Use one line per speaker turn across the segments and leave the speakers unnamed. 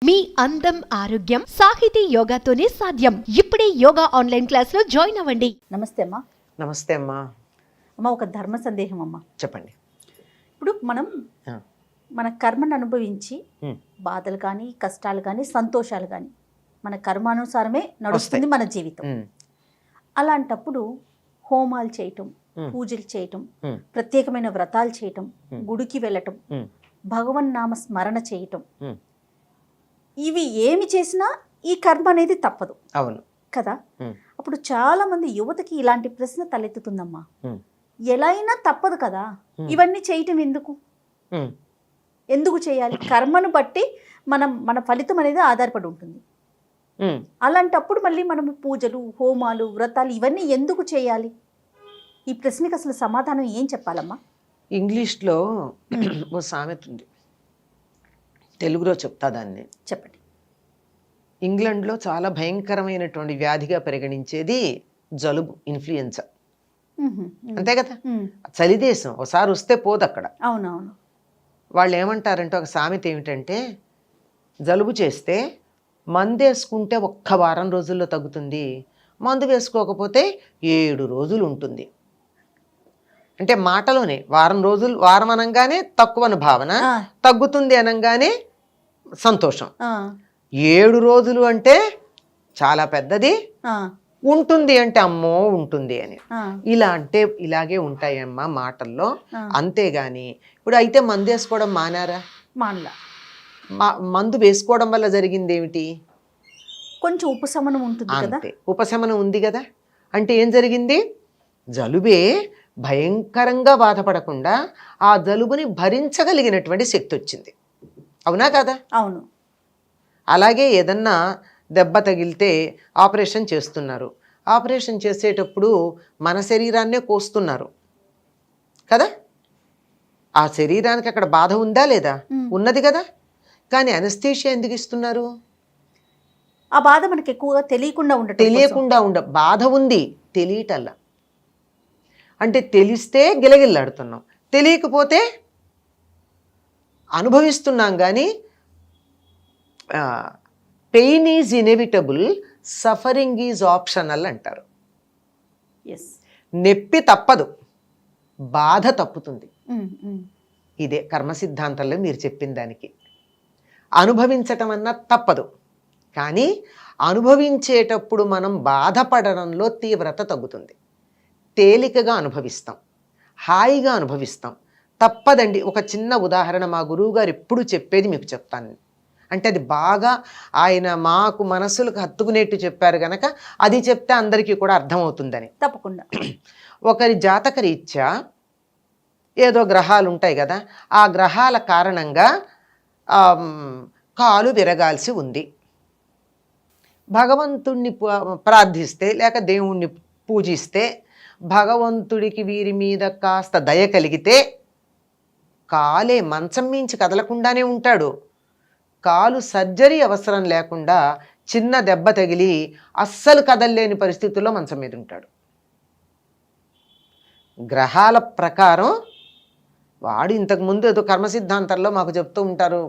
మీ అందం ఆరోగ్యం సాహితీ యోగాతోనే సాధ్యం. ఇప్పుడే యోగా ఆన్లైన్ క్లాస్ లో జాయిన్ అవ్వండి.
నమస్తే అమ్మా.
నమస్తే అమ్మా.
అమ్మ, ఒక ధర్మ సందేహం అమ్మా.
చెప్పండి.
ఇప్పుడు మనం మన కర్మను అనుభవించి బాధలు కానీ, కష్టాలు కానీ, సంతోషాలు కానీ మన కర్మానుసారమే నడుస్తుంది మన జీవితం. అలాంటప్పుడు హోమాలు చేయటం, పూజలు చేయటం, ప్రత్యేకమైన వ్రతాలు చేయటం, గుడికి వెళ్ళటం, భగవన్ నామ స్మరణ చేయటం, ఇవి ఏమి చేసినా ఈ కర్మ అనేది తప్పదు.
అవును
కదా. అప్పుడు చాలా మంది యువతకి ఇలాంటి ప్రశ్న తలెత్తుతుందమ్మా, ఎలా అయినా తప్పదు కదా, ఇవన్నీ చేయటం ఎందుకు, ఎందుకు చేయాలి? కర్మను బట్టి మన ఫలితం అనేది ఆధారపడి ఉంటుంది. అలాంటప్పుడు మళ్ళీ మనం పూజలు, హోమాలు, వ్రతాలు ఇవన్నీ ఎందుకు చేయాలి? ఈ ప్రశ్నకి అసలు సమాధానం ఏం చెప్పాలమ్మా?
ఇంగ్లీష్లో ఓ సామెత ఉంది, తెలుగులో చెప్తా దాన్ని.
చెప్పండి.
ఇంగ్లాండ్లో చాలా భయంకరమైనటువంటి వ్యాధిగా పరిగణించేది జలుబు, ఇన్ఫ్లుయెన్జా. అంతే కదా, చలి దేశం, ఒకసారి వస్తే పోదు అక్కడ.
అవునవును.
వాళ్ళు ఏమంటారంటే, ఒక సామెత ఏమిటంటే, జలుబు చేస్తే మందు వేసుకుంటే ఒక్క వారం రోజుల్లో తగ్గుతుంది, మందు వేసుకోకపోతే 7 రోజులు ఉంటుంది. అంటే మాటలోనే వారం అనగానే తక్కువని భావన, తగ్గుతుంది అనగానే సంతోషం. 7 రోజులు అంటే చాలా పెద్దది, ఉంటుంది అంటే అమ్మో ఉంటుంది అని. ఇలా అంటే ఇలాగే ఉంటాయమ్మా మాటల్లో. అంతేగాని ఇప్పుడు అయితే మందు వేసుకోవడం మానారా?
మానలా.
మందు వేసుకోవడం వల్ల జరిగింది ఏమిటి?
కొంచెం ఉపశమనం ఉంటుంది కదా.
అంతే, ఉపశమనం ఉంది కదా. అంటే ఏం జరిగింది? జలుబే భయంకరంగా బాధపడకుండా ఆ జలుబుని భరించగలిగినటువంటి శక్తి వచ్చింది. అవునా కదా?
అవును.
అలాగే ఏదన్నా దెబ్బ తగిలితే ఆపరేషన్ చేస్తున్నారు. ఆపరేషన్ చేసేటప్పుడు మన శరీరాన్నే కోస్తున్నారు కదా. ఆ శరీరానికి అక్కడ బాధ ఉందా లేదా? ఉన్నది కదా. కానీ అనస్థీషియా ఎందుకు ఇస్తున్నారు?
ఆ బాధ మనకి ఎక్కువగా తెలియకుండా
బాధ ఉంది, తెలియటల్లా. అంటే తెలిస్తే గిలగిల్లాడుతున్నాం, తెలియకపోతే అనుభవిస్తున్నాం. కానీ pain is inevitable, suffering is optional అంటారు. నొప్పి తప్పదు, బాధ తప్పుతుంది. ఇదే కర్మ సిద్ధాంతంలో మీరు చెప్పిన దానికి. అనుభవించటం అన్నా తప్పదు, కానీ అనుభవించేటప్పుడు మనం బాధపడడంలో తీవ్రత తగ్గుతుంది. తేలికగా అనుభవిస్తాం, హాయిగా అనుభవిస్తాం. తప్పదండి. ఒక చిన్న ఉదాహరణ మా గురువుగారు ఎప్పుడు చెప్పేది మీకు చెప్తాను. అంటే అది బాగా ఆయన మాకు మనసులకు హత్తుకునేట్టు చెప్పారు కనుక అది చెప్తే అందరికీ కూడా అర్థమవుతుందని.
తప్పకుండా.
ఒకరి జాతక రీత్యా ఏదో గ్రహాలు ఉంటాయి కదా, ఆ గ్రహాల కారణంగా కాలు విరగాల్సి ఉంది. భగవంతుణ్ణి ప్రార్థిస్తే లేక దేవుణ్ణి పూజిస్తే భగవంతుడికి వీరి మీద కాస్త దయ కలిగితే కాలే మంచం మించి కదలకుండానే ఉంటాడు. కాలు సర్జరీ అవసరం లేకుండా చిన్న దెబ్బ తగిలి అస్సలు కదలలేని పరిస్థితుల్లో మంచం మీద ఉంటాడు. గ్రహాల ప్రకారం వాడు ఇంతకుముందు ఏదో కర్మ సిద్ధాంతాల్లో మాకు చెప్తూ ఉంటారు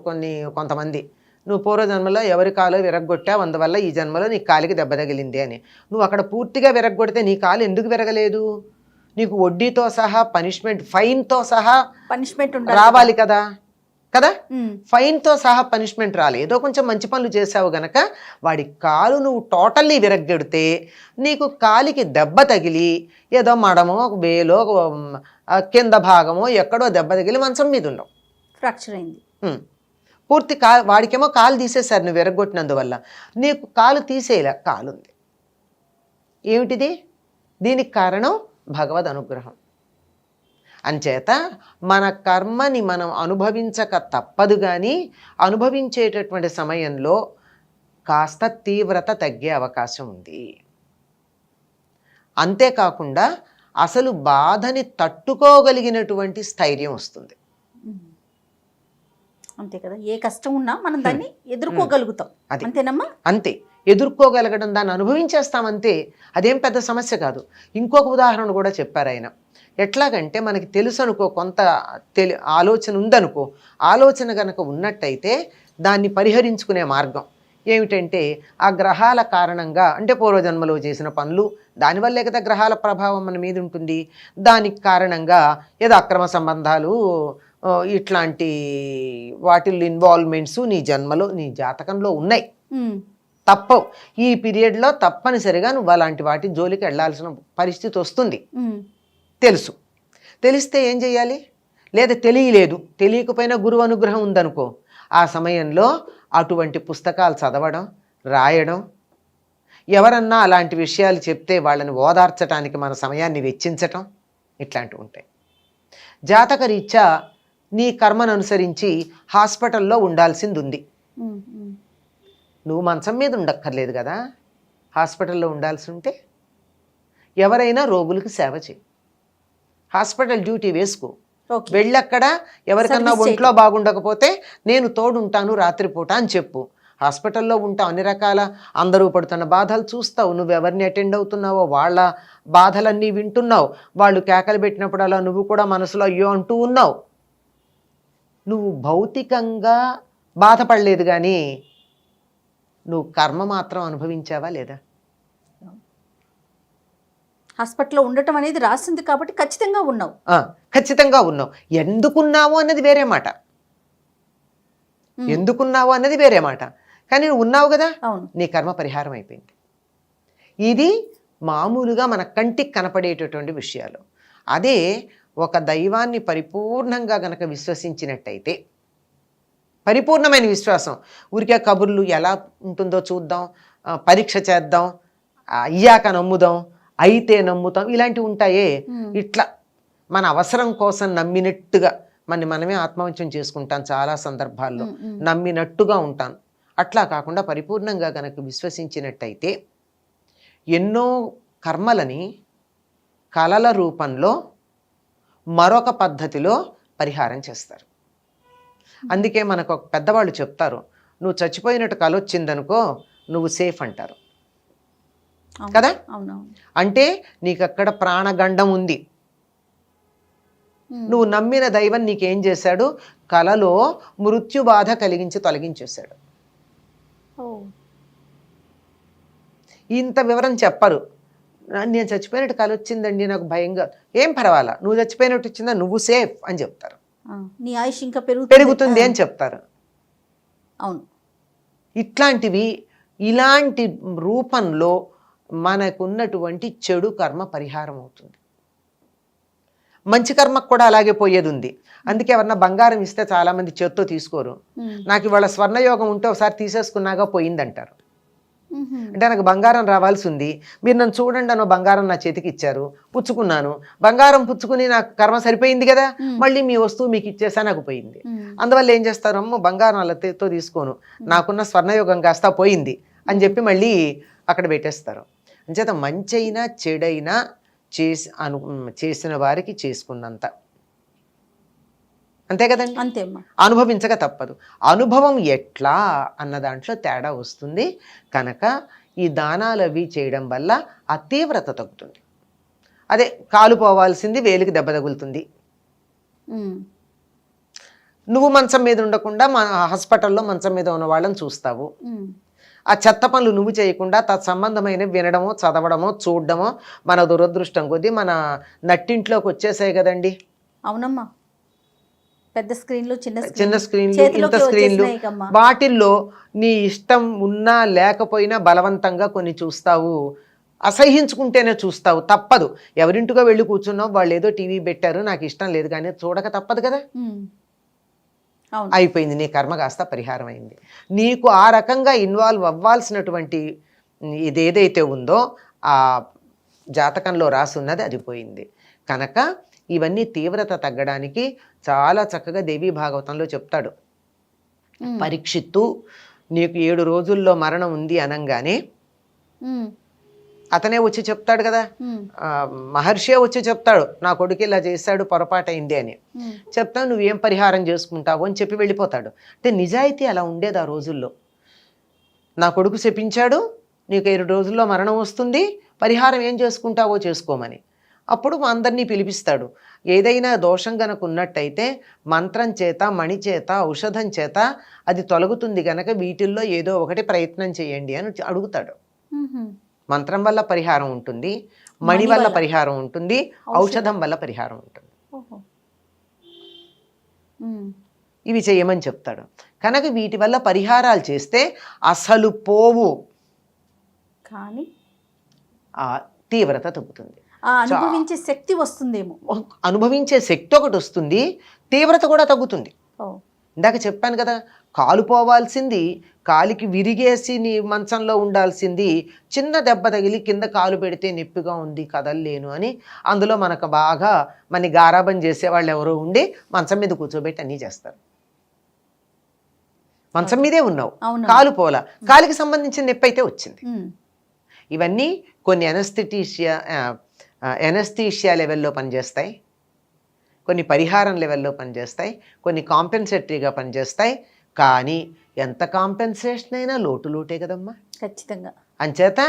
కొంతమంది, నువ్వు పూర్వజన్మలో ఎవరి కాలో విరగ్గొట్టావు, అందువల్ల ఈ జన్మలో నీ కాలికి దెబ్బ తగిలింది అని. నువ్వు అక్కడ పూర్తిగా విరగ్గొడితే నీ కాలు ఎందుకు విరగలేదు? నీకు వడ్డీతో సహా పనిష్మెంట్, ఫైన్తో సహా పనిష్మెంట్ రావాలి కదా. ఫైన్తో సహా పనిష్మెంట్ రాలి. ఏదో కొంచెం మంచి పనులు చేసావు గనక వాడి కాలు నువ్వు టోటల్లీ విరగ్గొడితే నీకు కాలికి దెబ్బ తగిలి ఏదో మడమో వేలో కింద భాగమో ఎక్కడో దెబ్బ తగిలి మంచం మీద ఉండవు,
ఫ్రాక్చర్ అయింది.
పూర్తి వాడికేమో కాలు తీసేశారు నువ్వు విరగొట్టినందువల్ల. నీకు కాలు తీసేయలే, కాలు ఉంది. ఏమిటిది? దీనికి కారణం భగవద్ అనుగ్రహం. అంచేత మన కర్మని మనం అనుభవించక తప్పదు. కానీ అనుభవించేటటువంటి సమయంలో కాస్త తీవ్రత తగ్గే అవకాశం ఉంది. అంతేకాకుండా అసలు బాధని తట్టుకోగలిగినటువంటి స్థైర్యం వస్తుంది.
అంతే కదా. ఏ కష్టం ఉన్నా మనం దాన్ని ఎదుర్కోగలుగుతాం. అంతేనమ్మా?
అంతే, ఎదుర్కోగలగడం, దాన్ని అనుభవించేస్తామంతే. అదేం పెద్ద సమస్య కాదు. ఇంకొక ఉదాహరణ కూడా చెప్పారు ఆయన. ఎట్లాగంటే మనకి తెలుసు అనుకో, కొంత ఆలోచన ఉందనుకో, ఆలోచన కనుక ఉన్నట్టయితే దాన్ని పరిహరించుకునే మార్గం ఏమిటంటే ఆ గ్రహాల కారణంగా, అంటే పూర్వజన్మలో చేసిన పనులు దానివల్లే కదా గ్రహాల ప్రభావం మన మీద ఉంటుంది. దానికి కారణంగా ఏదో అక్రమ సంబంధాలు ఇట్లాంటి వాటిల్లో ఇన్వాల్వ్మెంట్స్ నీ జన్మలో నీ జాతకంలో ఉన్నాయి, తప్పవు. ఈ పీరియడ్లో తప్పనిసరిగా నువ్వు అలాంటి వాటి జోలికి వెళ్ళాల్సిన పరిస్థితి వస్తుంది. తెలుసు, తెలిస్తే ఏం చేయాలి? లేదా తెలియలేదు, తెలియకపోయినా గురువు అనుగ్రహం ఉందనుకో, ఆ సమయంలో అటువంటి పుస్తకాలు చదవడం, రాయడం, ఎవరన్నా అలాంటి విషయాలు చెప్తే వాళ్ళని ఓదార్చడానికి మన సమయాన్ని వెచ్చించటం, ఇట్లాంటివి ఉంటాయి. జాతకరీత్యా నీ కర్మను అనుసరించి హాస్పిటల్లో ఉండాల్సింది ఉంది. నువ్వు మంచం మీద ఉండక్కర్లేదు కదా, హాస్పిటల్లో ఉండాల్సి ఉంటే ఎవరైనా రోగులకు సేవ చేయి, హాస్పిటల్ డ్యూటీ వేసుకో, వెళ్ళక్కడ ఎవరికన్నా ఒంట్లో బాగుండకపోతే నేను తోడుంటాను రాత్రిపూట అని చెప్పు. హాస్పిటల్లో ఉంటావు, అన్ని రకాల అందరూ పడుతున్న బాధలు చూస్తావు, నువ్వు ఎవరిని అటెండ్ అవుతున్నావో వాళ్ళ బాధలన్నీ వింటున్నావు, వాళ్ళు కేకలు పెట్టినప్పుడు అలా నువ్వు కూడా మనసులో అయ్యో అంటూ ఉన్నావు. నువ్వు భౌతికంగా బాధపడలేదు కానీ నువ్వు కర్మ మాత్రం అనుభవించావా లేదా?
హాస్పిటల్లో ఉండటం అనేది రాసింది కాబట్టి ఖచ్చితంగా ఉన్నావు.
ఖచ్చితంగా ఉన్నావు. ఎందుకున్నావు అన్నది వేరే మాట, ఎందుకున్నావు అన్నది వేరే మాట, కానీ నువ్వు ఉన్నావు కదా, నీ కర్మ పరిహారం అయిపోయింది. ఇది మామూలుగా మన కంటికి కనపడేటటువంటి విషయాలు. అదే ఒక దైవాన్ని పరిపూర్ణంగా గనక విశ్వసించినట్టయితే, పరిపూర్ణమైన విశ్వాసం, ఊరికే కబుర్లు ఎలా ఉంటుందో చూద్దాం, పరీక్ష చేద్దాం, అయ్యాక నమ్ముదాం, అయితే నమ్ముతాం, ఇలాంటివి ఉంటాయే, ఇట్లా మన అవసరం కోసం నమ్మినట్టుగా మనమే ఆత్మవంచం చేసుకుంటాం చాలా సందర్భాల్లో, నమ్మినట్టుగా ఉంటాను. అట్లా కాకుండా పరిపూర్ణంగా గనక విశ్వసించినట్టయితే ఎన్నో కర్మలని కళల రూపంలో మరొక పద్ధతిలో పరిహారం చేస్తారు. అందుకే మనకు ఒక పెద్దవాళ్ళు చెప్తారు, నువ్వు చచ్చిపోయినట్టు కల వచ్చిందనుకో నువ్వు సేఫ్ అంటారు కదా. అంటే నీకు అక్కడ ప్రాణగండం ఉంది. నువ్వు నమ్మిన దైవం నీకేం చేశాడు, కలలో మృత్యు బాధ కలిగించి తొలగించేశాడు. ఇంత వివరం చెప్పరు. నేను చచ్చిపోయినట్టు కల వచ్చిందండి నాకు భయంగా, ఏం పర్వాలా, నువ్వు చచ్చిపోయినట్టు వచ్చిందా, నువ్వు సేఫ్ అని చెప్తారు.
నీ ఆయుష్ ఇంకా
పెరుగుతుంది అని చెప్తారు.
అవును,
ఇట్లాంటివి ఇలాంటి రూపంలో మనకున్నటువంటి చెడు కర్మ పరిహారం అవుతుంది. మంచి కర్మకు కూడా అలాగే పోయేది ఉంది. అందుకే ఎవరన్నా బంగారం ఇస్తే చాలామంది చేత్తో తీసుకోరు. నాకు ఇవాళ స్వర్ణయోగం ఉంటే ఒకసారి తీసేసుకున్నాగా పోయిందంటారు. అంటే నాకు బంగారం రావాల్సి ఉంది, మీరు నన్ను చూడండి అన్న బంగారం నా చేతికి ఇచ్చారు, పుచ్చుకున్నాను, బంగారం పుచ్చుకుని నాకు కర్మ సరిపోయింది కదా, మళ్ళీ మీ వస్తువు మీకు ఇచ్చేసా నాకు పోయింది. అందువల్ల ఏం చేస్తారు, అమ్మో బంగారం అలతో తీసుకోను, నాకున్న స్వర్ణయోగం కాస్త పోయింది అని చెప్పి మళ్ళీ అక్కడ పెట్టేస్తారు. అంచేత మంచైనా చెడైనా చేసిన వారికి చేసుకున్నంత, అంతే కదండి,
అంతే,
అనుభవించక తప్పదు. అనుభవం ఎట్లా అన్న దాంట్లో తేడా వస్తుంది. కనుక ఈ దానాలు అవి చేయడం వల్ల ఆ తీవ్రత తగ్గుతుంది. అదే కాలు పోవాల్సింది వేలికి దెబ్బ తగులుతుంది. నువ్వు మంచం మీద ఉండకుండా హాస్పిటల్లో మంచం మీద ఉన్న వాళ్ళని చూస్తావు. ఆ చెత్త పనులు నువ్వు చేయకుండా తత్సంబంధమైన వినడమో చదవడమో చూడడమో మన దురదృష్టం కొద్దీ మన నట్టింట్లోకి వచ్చేసాయి కదండి.
అవునమ్మా, పెద్ద స్క్రీన్లు,
చిన్న స్క్రీన్లు, ఇంత స్క్రీన్లు, వాటిల్లో నీ ఇష్టం ఉన్నా లేకపోయినా బలవంతంగా కొన్ని చూస్తావు, అసహించుకుంటేనే చూస్తావు, తప్పదు. ఎవరింటికో వెళ్ళి కూర్చున్నావు, వాళ్ళు ఏదో టీవీ పెట్టారు, నాకు ఇష్టం లేదు కానీ చూడక తప్పదు కదా. అయిపోయింది, నీ కర్మ కాస్త పరిహారం అయింది. నీకు ఆ రకంగా ఇన్వాల్వ్ అవ్వాల్సినటువంటి ఇదేదైతే ఉందో ఆ జాతకంలో రాసున్నది అది పోయింది. కనుక ఇవన్నీ తీవ్రత తగ్గడానికి చాలా చక్కగా దేవీ భాగవతంలో చెప్తాడు. పరీక్షిత్తు నీకు 7 రోజుల్లో మరణం ఉంది అనగానే అతనే వచ్చి చెప్తాడు కదా, మహర్షే వచ్చి చెప్తాడు, నా కొడుకు ఇలా చేశాడు, పొరపాటు అయింది అని చెప్తాను, నువ్వేం పరిహారం చేసుకుంటావు అని చెప్పి వెళ్ళిపోతాడు. అంటే నిజాయితీ అలా ఉండేది ఆ రోజుల్లో. నా కొడుకు శపించాడు, నీకు 7 రోజుల్లో మరణం వస్తుంది, పరిహారం ఏం చేసుకుంటావో చేసుకోమని. అప్పుడు అందరినీ పిలిపిస్తాడు. ఏదైనా దోషం గనక ఉన్నట్టయితే మంత్రం చేత, మణి చేత, ఔషధం చేత అది తొలగుతుంది గనక వీటిల్లో ఏదో ఒకటి ప్రయత్నం చేయండి అని అడుగుతాడు. మంత్రం వల్ల పరిహారం ఉంటుంది, మణి వల్ల పరిహారం ఉంటుంది, ఔషధం వల్ల పరిహారం ఉంటుంది. ఇవి చేయమని చెప్తాడు. కనుక వీటి వల్ల పరిహారాలు చేస్తే అసలు పోవు,
కానీ
ఆ తీవ్రత తగ్గుతుంది.
అనుభవించే శక్తి వస్తుందేమో.
అనుభవించే శక్తి ఒకటి వస్తుంది, తీవ్రత కూడా తగ్గుతుంది. ఇందాక చెప్పాను కదా, కాలు పోవాల్సింది, కాలికి విరిగేసి నీ మంచంలో ఉండాల్సింది చిన్న దెబ్బ తగిలి కింద కాలు పెడితే నొప్పిగా ఉంది కదల్లేను అని అందులో మనకు బాగా మన గారాబం చేసేవాళ్ళు ఎవరో ఉండి మంచం మీద కూర్చోబెట్టి అన్నీ చేస్తారు. మంచం మీదే ఉన్నావు, కాలు పోలా, కాలికి సంబంధించిన నొప్పి అయితే వచ్చింది. ఇవన్నీ కొన్ని ఎనస్థీషియా లెవెల్లో పనిచేస్తాయి, కొన్ని పరిహారం లెవెల్లో పనిచేస్తాయి, కొన్ని కాంపెన్సేటరీగా పనిచేస్తాయి. కానీ ఎంత కాంపెన్సేషన్ అయినా లోటే కదమ్మా.
ఖచ్చితంగా.
అంచేత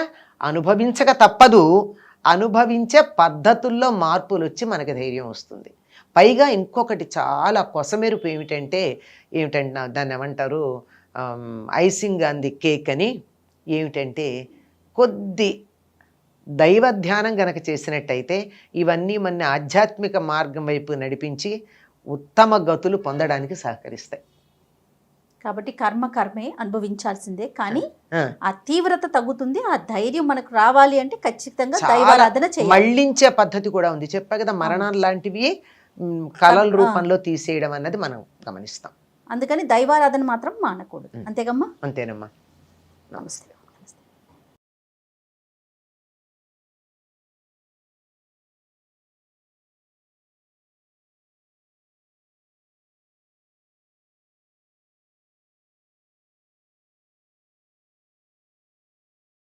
అనుభవించక తప్పదు. అనుభవించే పద్ధతుల్లో మార్పులు వచ్చి మనకి ధైర్యం వస్తుంది. పైగా ఇంకొకటి చాలా కొసమెరుపు ఏమిటంటే దాన్ని ఏమంటారు, ఐసింగ్ ఆన్ ది కేక్ అని. ఏమిటంటే కొద్ది దైవ ధ్యానం గనక చేసినట్టయితే ఇవన్నీ మన ఆధ్యాత్మిక మార్గం వైపు నడిపించి ఉత్తమ గతులు పొందడానికి సహకరిస్తాయి.
కాబట్టి కర్మే అనుభవించాల్సిందే, కానీ ఆ తీవ్రత తగ్గుతుంది. ఆ ధైర్యం మనకు రావాలి అంటే ఖచ్చితంగా దైవారాధన చేయాలి.
మళ్ళించే పద్ధతి కూడా ఉంది. చెప్పా కదా, మరణాలు లాంటివి కళల రూపంలో తీసేయడం అన్నది మనం గమనిస్తాం.
అందుకని దైవారాధన మాత్రం మానకూడదు. అంతేగమ్మా?
అంతేనమ్మా.
నమస్తే.